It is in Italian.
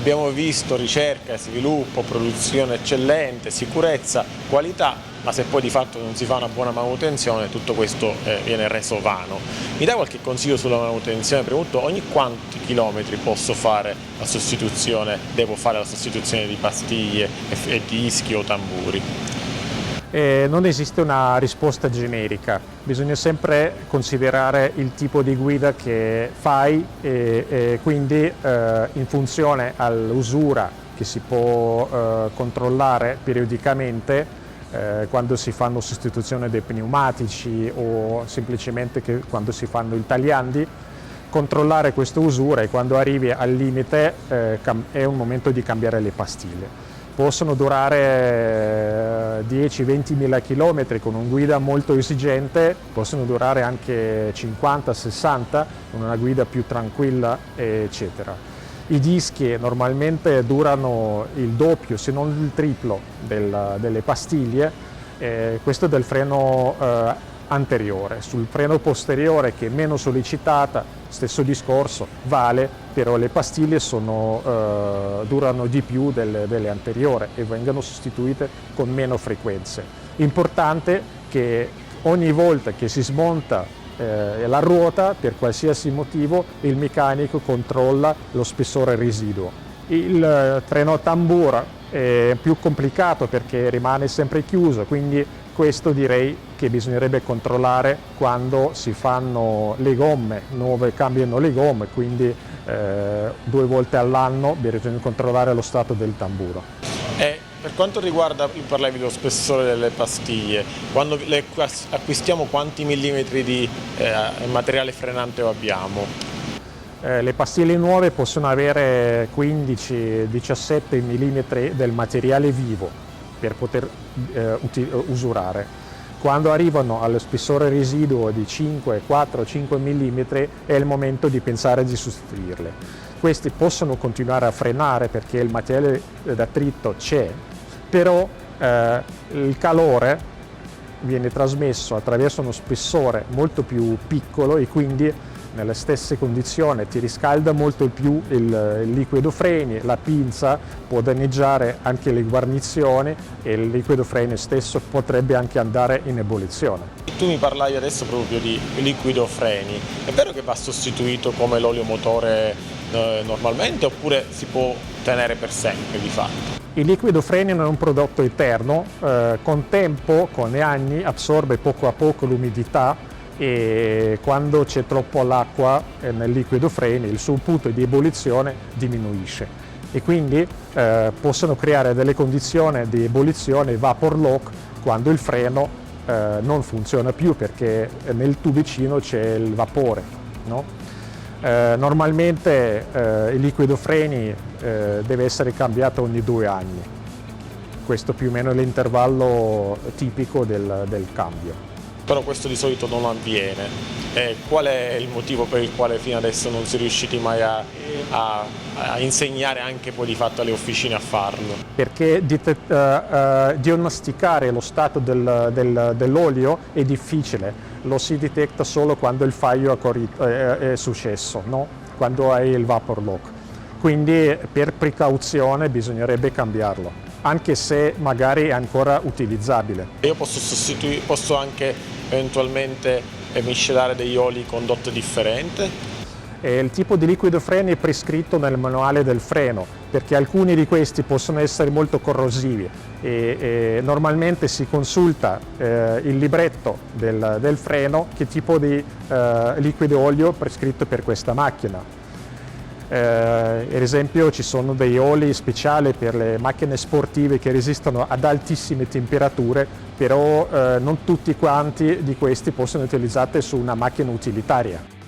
Abbiamo visto ricerca, sviluppo, produzione eccellente, sicurezza, qualità, ma se poi di fatto non si fa una buona manutenzione tutto questo viene reso vano. Mi dai qualche consiglio sulla manutenzione? Prima di tutto, ogni quanti chilometri posso fare la sostituzione, devo fare la sostituzione di pastiglie e dischi o tamburi? Non esiste una risposta generica, bisogna sempre considerare il tipo di guida che fai e quindi in funzione all'usura che si può controllare periodicamente quando si fanno sostituzione dei pneumatici o semplicemente quando si fanno i tagliandi, controllare questa usura e quando arrivi al limite è un momento di cambiare le pastiglie. Possono durare 10-20 mila chilometri con una guida molto esigente, possono durare anche 50-60 con una guida più tranquilla, eccetera. I dischi normalmente durano il doppio, se non il triplo delle pastiglie, questo del freno anteriore. Sul freno posteriore, che è meno sollecitata, stesso discorso, vale, però le pastiglie durano di più delle anteriori e vengono sostituite con meno frequenze. Importante che ogni volta che si smonta la ruota, per qualsiasi motivo, il meccanico controlla lo spessore residuo. Il freno a tamburo è più complicato perché rimane sempre chiuso, quindi questo direi che bisognerebbe controllare quando si fanno le gomme nuove, cambiano le gomme, quindi 2 volte all'anno bisogna controllare lo stato del tamburo. Per quanto riguarda, parlavi dello spessore delle pastiglie, quando le acquistiamo quanti millimetri di materiale frenante abbiamo? Le pastiglie nuove possono avere 15-17 mm del materiale vivo per poter usurare. Quando arrivano allo spessore residuo di 5, 4, 5 mm è il momento di pensare di sostituirle. Questi possono continuare a frenare perché il materiale d'attrito c'è, però il calore viene trasmesso attraverso uno spessore molto più piccolo e quindi nelle stesse condizioni ti riscalda molto più il liquido freni, la pinza può danneggiare anche le guarnizioni e il liquido freni stesso potrebbe anche andare in ebollizione. Tu mi parlavi adesso proprio di liquido freni, è vero che va sostituito come l'olio motore normalmente oppure si può tenere per sempre di fatto? Il liquido freni non è un prodotto eterno, con tempo, con gli anni, assorbe poco a poco l'umidità e quando c'è troppo l'acqua nel liquido freni il suo punto di ebollizione diminuisce e quindi possono creare delle condizioni di ebollizione vapor lock quando il freno non funziona più perché nel tubicino c'è il vapore, no? Normalmente il liquido freni deve essere cambiato ogni 2 anni, questo più o meno è l'intervallo tipico del cambio. Però questo di solito non avviene. Qual è il motivo per il quale fino adesso non si è riusciti mai a insegnare anche poi di fatto alle officine a farlo? Perché diagnosticare lo stato dell'olio è difficile, lo si detecta solo quando il fallo è successo, no? Quando hai il vapor lock. Quindi per precauzione bisognerebbe cambiarlo, anche se magari è ancora utilizzabile. Io posso anche eventualmente miscelare degli oli con DOT differente? Il tipo di liquido freni è prescritto nel manuale del freno, perché alcuni di questi possono essere molto corrosivi e normalmente si consulta il libretto del freno che tipo di liquido olio prescritto per questa macchina. Ad esempio ci sono dei oli speciali per le macchine sportive che resistono ad altissime temperature, però non tutti quanti di questi possono essere utilizzati su una macchina utilitaria.